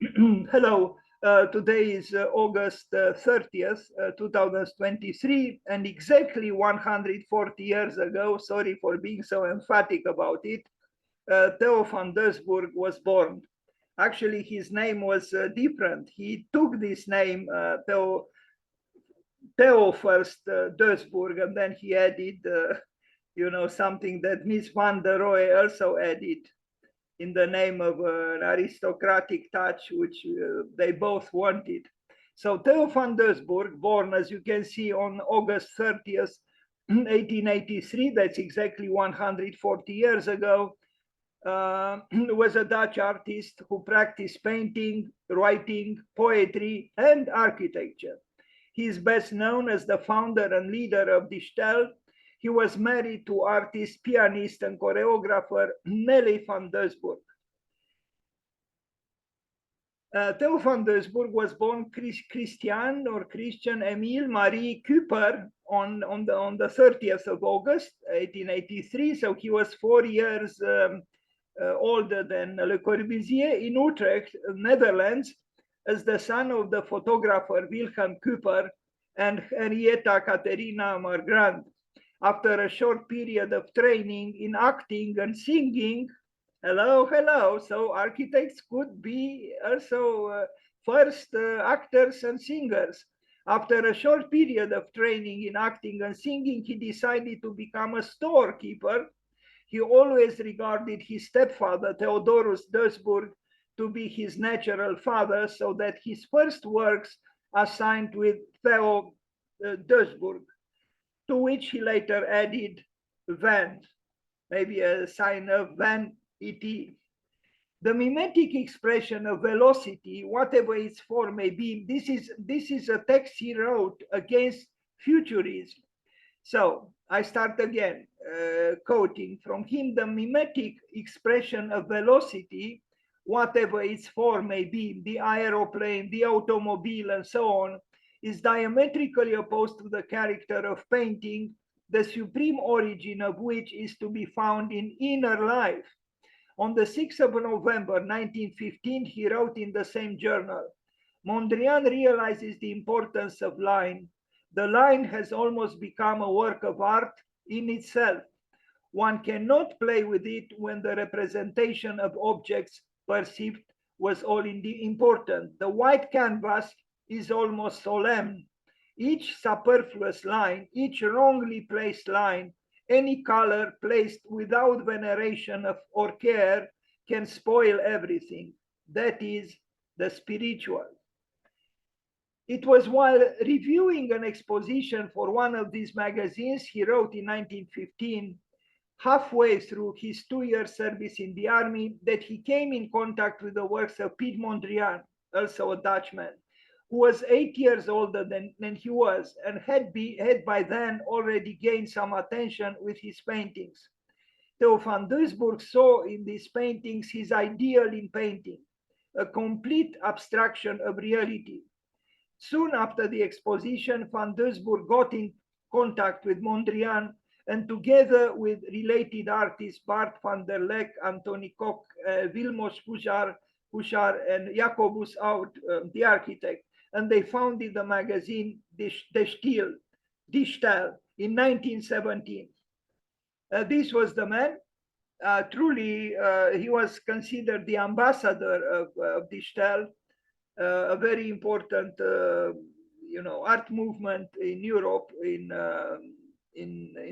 Hello. Today is August 30th, 2023, and exactly 140 years ago, sorry for being so emphatic about it, Theo van Doesburg was born. Actually, his name was different. He took this name, Theo first, Doesburg, and then he added, something that Miss van der Rohe also added in the name of an aristocratic touch, which they both wanted. So Theo van Doesburg, born, as you can see, on August 30th, 1883, that's exactly 140 years ago, was a Dutch artist who practiced painting, writing, poetry, and architecture. He is best known as the founder and leader of Die Stijl. He was married to artist, pianist, and choreographer Nelly van Doesburg. Theo van Doesburg was born Christian Emile Marie Cooper on the 30th of August, 1883. So he was 4 years older than Le Corbusier in Utrecht, Netherlands, as the son of the photographer Wilhelm Cooper and Henrietta Catharina Margrand. After a short period of training in acting and singing, hello. So architects could be also first actors and singers. After a short period of training in acting and singing, he decided to become a storekeeper. He always regarded his stepfather, Theodorus Doesburg, to be his natural father, so that his first works are signed with Theo Doesburg, to which he later added Van, maybe a sign of Van et. The mimetic expression of velocity, whatever its form may be, this is a text he wrote against futurism. So I start again, quoting from him: the mimetic expression of velocity, whatever its form may be, the aeroplane, the automobile, and so on, is diametrically opposed to the character of painting, the supreme origin of which is to be found in inner life. On the 6th of November 1915, he wrote in the same journal, Mondrian realizes the importance of line. The line has almost become a work of art in itself. One cannot play with it when the representation of objects perceived was all important. The white canvas is almost solemn. Each superfluous line, each wrongly placed line, any color placed without veneration of or care can spoil everything. That is the spiritual. It was while reviewing an exposition for one of these magazines he wrote in 1915, halfway through his 2-year service in the army, that he came in contact with the works of Piet Mondrian, also a Dutchman, who was 8 years older than he was, and had by then already gained some attention with his paintings. Theo van Doesburg saw in these paintings his ideal in painting, a complete abstraction of reality. Soon after the exposition, van Doesburg got in contact with Mondrian, and together with related artists Bart van der Lek, Antony Koch, Wilmos Huszar, and Jacobus Oud, the architect, and they founded the magazine Die Stijl in 1917. This was the man. Truly, he was considered the ambassador of Die Stijl, a very important, art movement in Europe in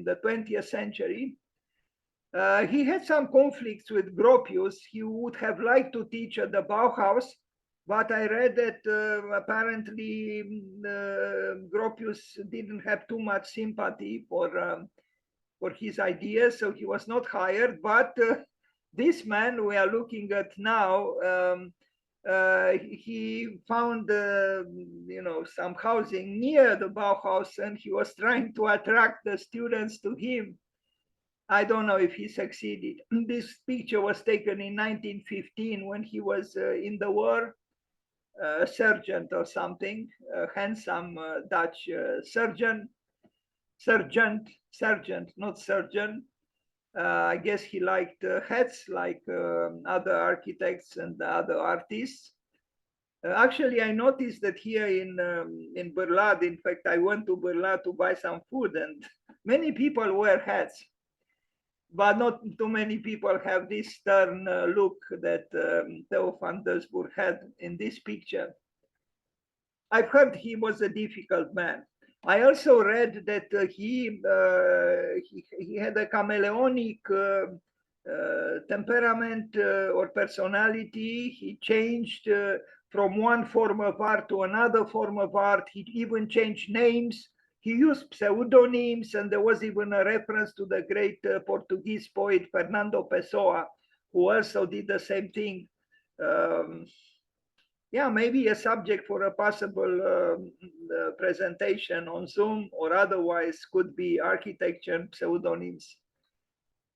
the 20th century. He had some conflicts with Gropius. He would have liked to teach at the Bauhaus, but I read that apparently Gropius didn't have too much sympathy for his ideas, so he was not hired. But this man we are looking at now, he found some housing near the Bauhaus, and he was trying to attract the students to him. I don't know if he succeeded. This picture was taken in 1915 when he was in the war, a sergeant or something, a handsome Dutch sergeant, not surgeon. I guess he liked hats like other architects and other artists. Actually, I noticed that here in Berlad, in fact, I went to Berlad to buy some food, and many people wear hats, but not too many people have this stern look that Theo van Doesburg had in this picture. I've heard he was a difficult man. I also read that he had a chameleonic temperament or personality. He changed from one form of art to another form of art. He even changed names. He used pseudonyms, and there was even a reference to the great Portuguese poet Fernando Pessoa, who also did the same thing. Yeah, maybe a subject for a possible presentation on Zoom, or otherwise could be architecture and pseudonyms.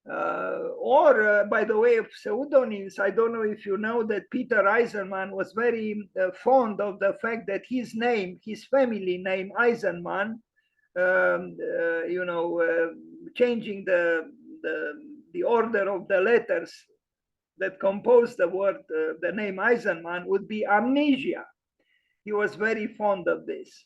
By the way of pseudonyms, I don't know if you know that Peter Eisenman was very fond of the fact that his name, his family name, Eisenman, changing the order of the letters that compose the word, the name Eisenman, would be amnesia. He was very fond of this,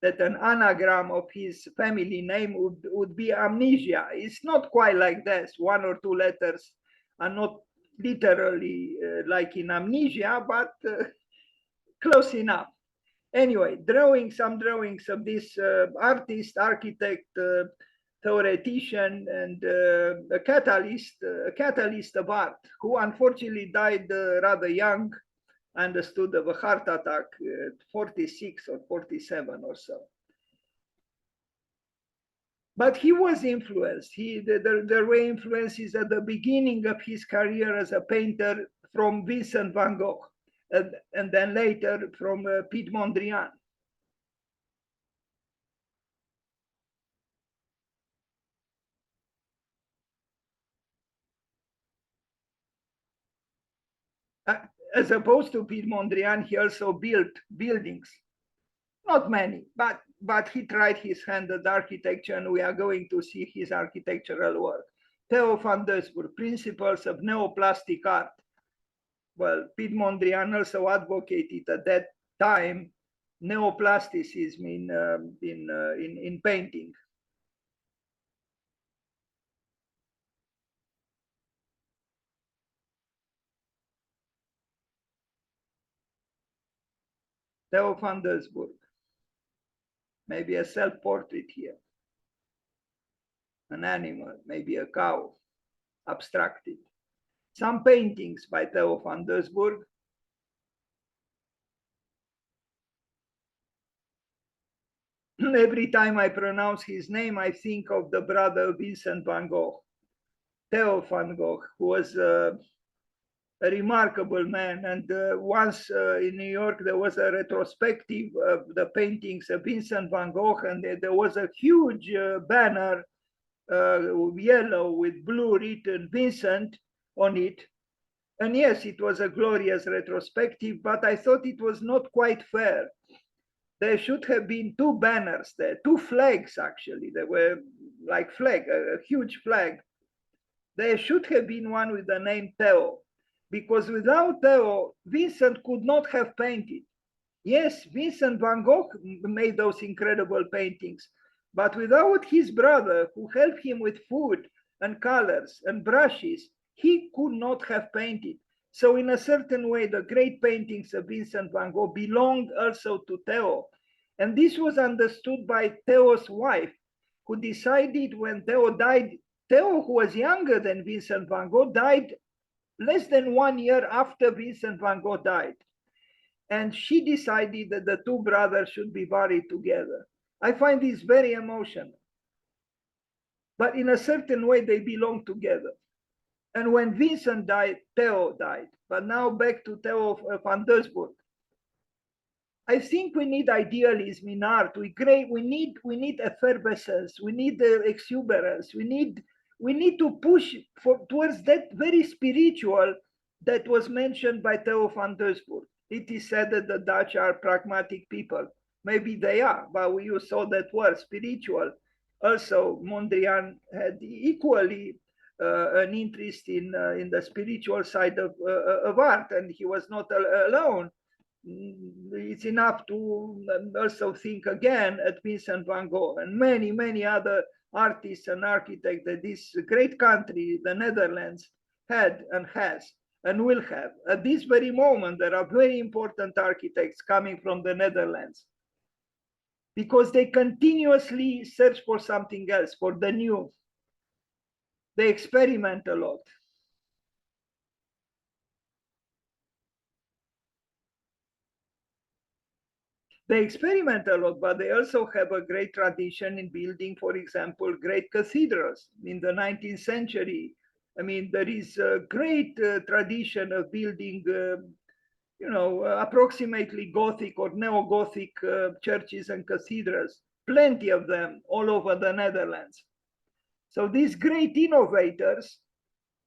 that an anagram of his family name would be amnesia. It's not quite like this. One or two letters are not literally like in amnesia, but close enough. Anyway, some drawings of this artist, architect, theoretician, and a catalyst of art, who unfortunately died rather young, understood, of a heart attack at 46 or 47 or so. But he was influenced. There were influences at the beginning of his career as a painter from Vincent van Gogh, and then later from Piet Mondrian. As opposed to Piet Mondrian, he also built buildings. Not many, but he tried his hand at architecture, and we are going to see his architectural work. Theo van Doesburg, Principles of Neoplastic Art. Well, Piet Mondrian also advocated at that time neoplasticism in painting. Theo van Doesburg. Maybe a self-portrait here. An animal, maybe a cow, abstracted. Some paintings by Theo van Doesburg. Every time I pronounce his name, I think of the brother Vincent van Gogh, Theo van Gogh, who was a remarkable man. And once in New York, there was a retrospective of the paintings of Vincent van Gogh, and there was a huge banner, yellow with blue written Vincent on it. And yes, it was a glorious retrospective, but I thought it was not quite fair. There should have been two banners there, two flags actually. They were like flag, a huge flag. There should have been one with the name Theo, because without Theo, Vincent could not have painted. Yes, Vincent van Gogh made those incredible paintings, but without his brother, who helped him with food and colors and brushes, he could not have painted. So in a certain way, the great paintings of Vincent van Gogh belonged also to Theo. And this was understood by Theo's wife, who decided when Theo died, Theo, who was younger than Vincent van Gogh, died less than 1 year after Vincent van Gogh died. And she decided that the two brothers should be buried together. I find this very emotional. But in a certain way, they belong together. And when Vincent died, Theo died. But now back to Theo van Doesburg. I think we need idealism in art. We need effervescence. We need exuberance. We need to push towards that very spiritual that was mentioned by Theo van Doesburg. It is said that the Dutch are pragmatic people. Maybe they are, but we saw that word, spiritual. Also, Mondrian had equally an interest in the spiritual side of art, and he was not alone. it's enough to also think again at Vincent van Gogh and many, many other artists and architects that this great country, the Netherlands, had and has and will have. At this very moment, there are very important architects coming from the Netherlands because they continuously search for something else, for the new. They experiment a lot. They experiment a lot, but they also have a great tradition in building, for example, great cathedrals. In the 19th century, I mean, there is a great tradition of building, approximately Gothic or neo-Gothic churches and cathedrals, plenty of them all over the Netherlands. So these great innovators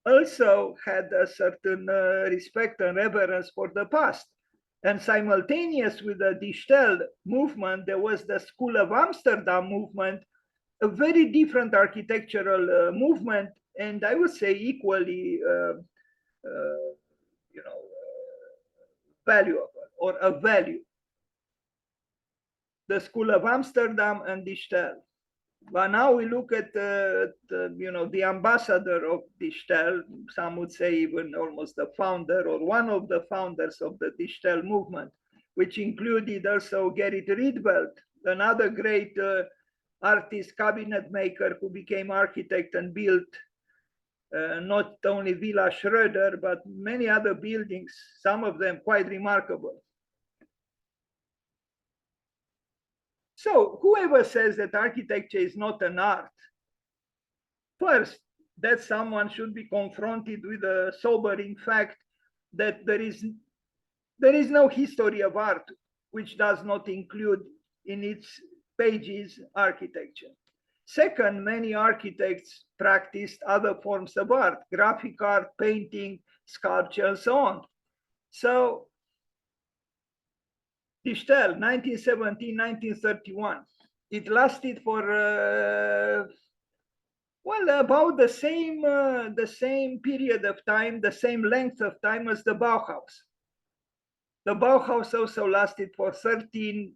also had a certain respect and reverence for the past. And simultaneous with the Distel movement, there was the School of Amsterdam movement, a very different architectural movement, and I would say equally, valuable or of value. The School of Amsterdam and Distel. But now we look at the ambassador of Distel, some would say even almost the founder or one of the founders of the Distel movement, which included also Gerrit Rietveld, another great artist, cabinet maker who became architect and built not only Villa Schröder, but many other buildings, some of them quite remarkable. So whoever says that architecture is not an art, first, that someone should be confronted with a sobering fact that there is no history of art which does not include in its pages architecture. Second, many architects practiced other forms of art, graphic art, painting, sculpture, and so on. So Distel, 1917-1931. It lasted for about the same period of time, the same length of time as the Bauhaus. The Bauhaus also lasted for 13,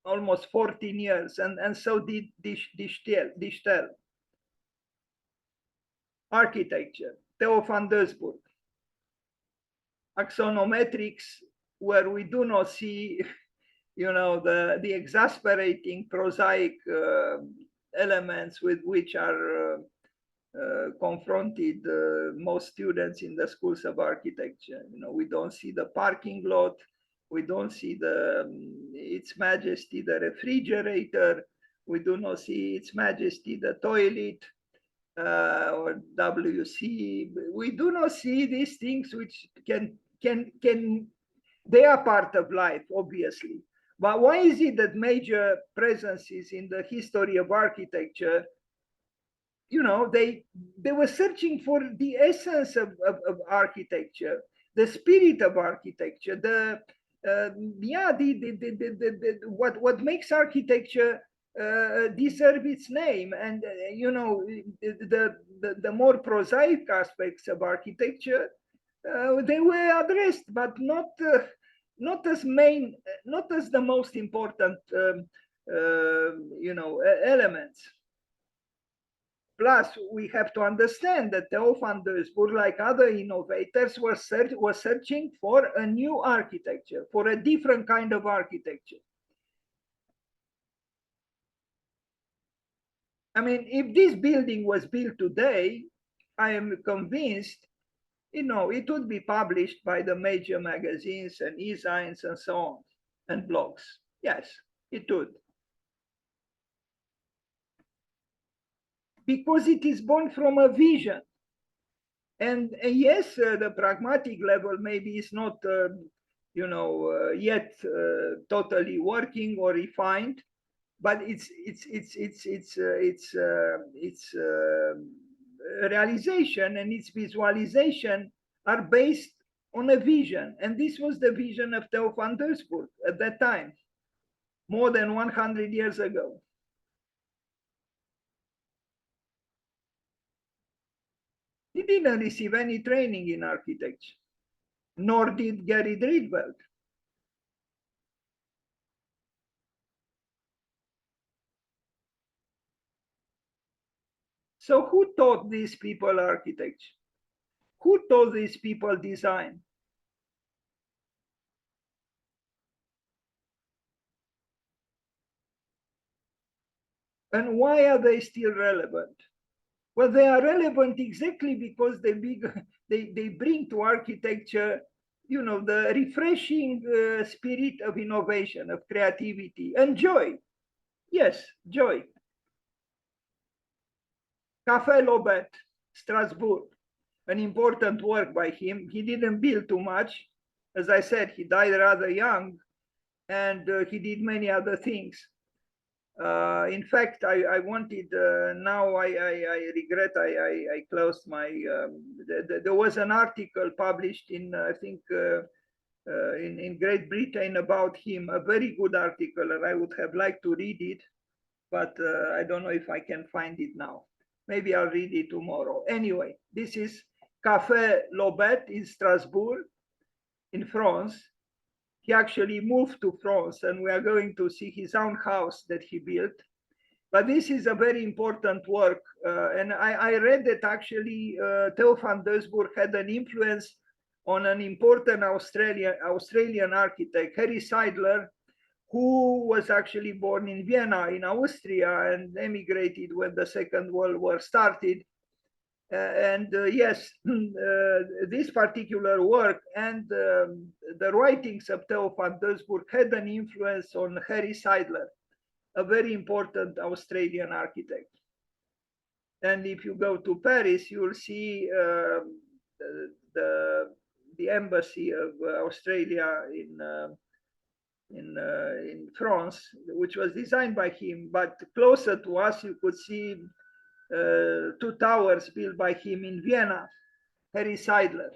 almost 14 years, and so did Distel. Architecture, Theo van Doesburg. Axonometrics, where we do not see, the exasperating prosaic elements with which are confronted most students in the schools of architecture. We don't see the parking lot, we don't see Its Majesty the refrigerator, we do not see Its Majesty the toilet, or WC. We do not see these things which can they are part of life, obviously. But why is it that major presences in the history of architecture, they were searching for the essence of architecture, the spirit of architecture, what makes architecture deserve its name, and the more prosaic aspects of architecture, they were addressed, but not as the most important elements. Plus, we have to understand that Theo van Doesburg, like other innovators, was searching for a new architecture, for a different kind of architecture. I mean, if this building was built today, I am convinced, it would be published by the major magazines and e-zines and so on, and blogs. Yes, it would. Because it is born from a vision. And yes, the pragmatic level maybe is not, yet totally working or refined, but its realization and its visualization are based on a vision. And this was the vision of Theo van Doesburg at that time, more than 100 years ago. He didn't receive any training in architecture, nor did Gerrit Rietveld. So who taught these people architecture? Who taught these people design? And why are they still relevant? Well, they are relevant exactly because they bring to architecture, you know, the refreshing spirit of innovation, of creativity, and joy. Yes, joy. Café Loet, Strasbourg, an important work by him. He didn't build too much. As I said, he died rather young, and he did many other things. In fact, I wanted, now I regret I closed my, there was an article published in, I think, in Great Britain about him, a very good article, and I would have liked to read it, but I don't know if I can find it now. Maybe I'll read it tomorrow. Anyway, this is Café Loet in Strasbourg, in France. He actually moved to France, and we are going to see his own house that he built. But this is a very important work. And I read that actually Theo van Doesburg had an influence on an important Australian architect, Harry Sidler, who was actually born in Vienna, in Austria, and emigrated when the Second World War started. Yes, this particular work and the writings of Theo van Doesburg had an influence on Harry Sidler, a very important Australian architect. And if you go to Paris, you'll see the embassy of Australia in France, which was designed by him. But closer to us, you could see two towers built by him in Vienna, Harry Sidler.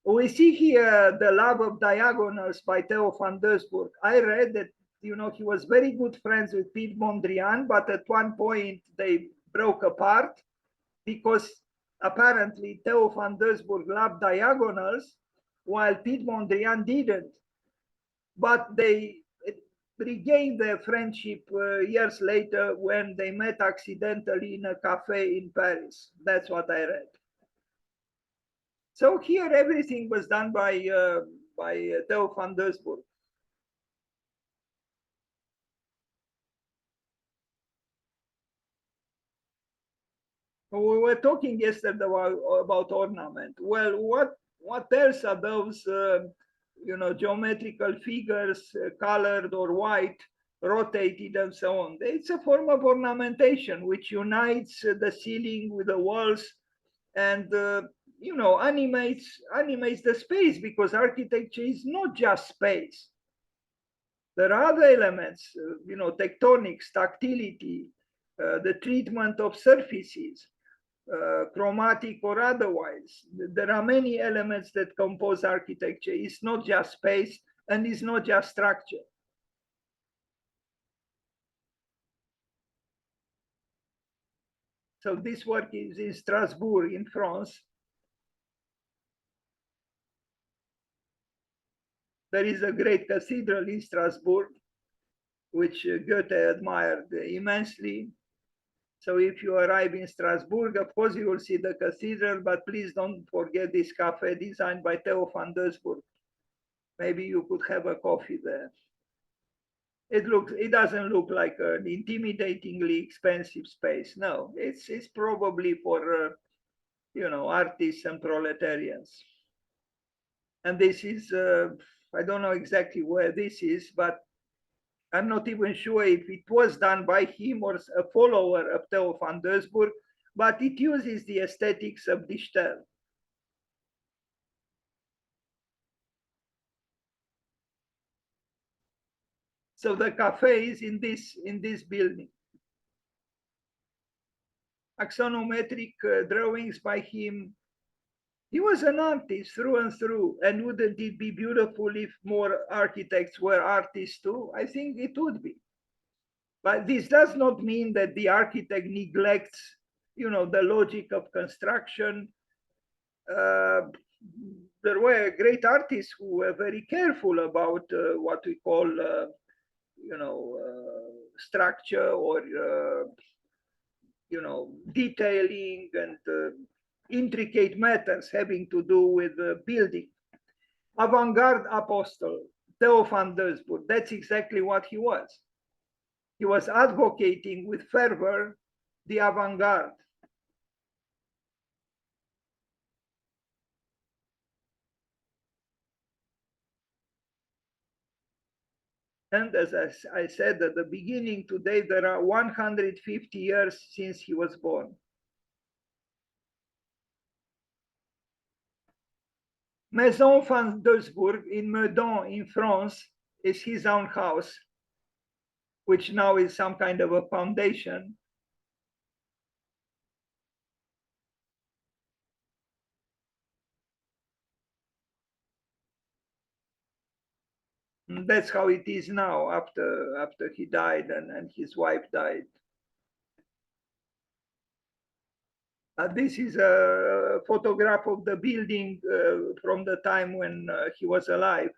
We see here the love of diagonals by Theo van Doesburg. I read that, you know, he was very good friends with Piet Mondrian, but at one point they broke apart because apparently Theo van Doesburg loved diagonals while Piet Mondrian didn't. But they regained their friendship years later when they met accidentally in a cafe in Paris. That's what I read. So here everything was done by Theo van Doesburg. We were talking yesterday about ornament. Well, what else are those you know, geometrical figures, colored or white, rotated and so on? It's a form of ornamentation which unites the ceiling with the walls and you know, animates the space, because architecture is not just space. There are other elements, you know, tectonics, tactility, the treatment of surfaces, chromatic or otherwise. There are many elements that compose architecture. It's not just space, and it's not just structure. So this work is in Strasbourg, in France. There is a great cathedral in Strasbourg, which Goethe admired immensely. So if you arrive in Strasbourg, of course, you will see the cathedral, but please don't forget this cafe designed by Theo van Doesburg. Maybe you could have a coffee there. It doesn't look like an intimidatingly expensive space. No, it's probably for, you know, artists and proletarians. And this is, I don't know exactly where this is, but I'm not even sure if it was done by him or a follower of Theo van Doesburg, but it uses the aesthetics of Dichtel. So the cafe is in this building. Axonometric drawings by him. He was an artist through and through. And wouldn't it be beautiful if more architects were artists too? I think it would be. But this does not mean that the architect neglects, you know, the logic of construction. There were great artists who were very careful about what we call, you know, structure or detailing and intricate matters having to do with building. Avant-garde apostle, Theo van Doesburg, that's exactly what he was. He was advocating with fervor the avant-garde. And as I said at the beginning, today there are 150 years since he was born. Maison van Doesburg in Meudon in France is his own house, which now is some kind of a foundation. And that's how it is now after he died and his wife died. This is a photograph of the building from the time when he was alive.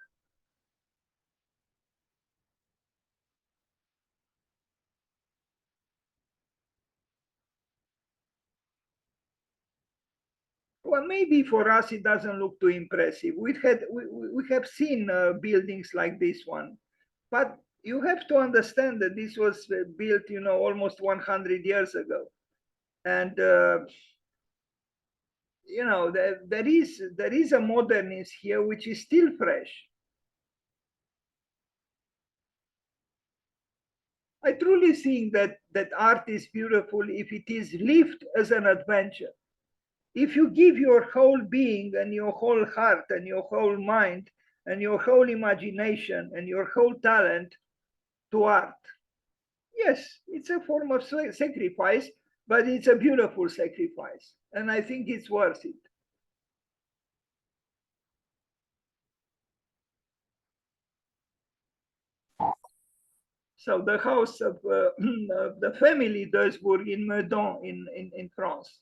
Well, maybe for us it doesn't look too impressive. We have seen buildings like this one, but you have to understand that this was built, almost 100 years ago, and there is a modernness here which is still fresh. I truly think that art is beautiful if it is lived as an adventure. If you give your whole being and your whole heart and your whole mind and your whole imagination and your whole talent to art, yes, it's a form of sacrifice, but it's a beautiful sacrifice. And I think it's worth it. So the house of the family Doesburg in Meudon in France.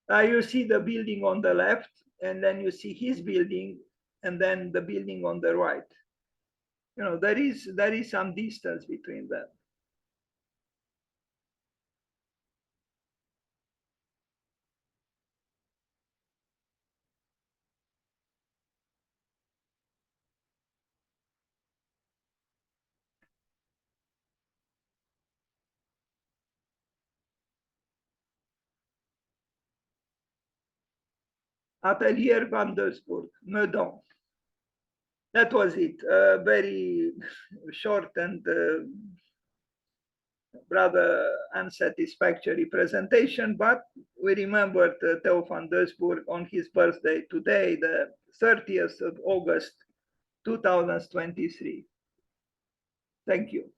You see the building on the left, and then you see his building, and then the building on the right. There is some distance between them. Atelier van Doesburg, Meudon. That was it. Very short and rather unsatisfactory presentation, but we remembered Theo van Doesburg on his birthday today, the 30th of August, 2023. Thank you.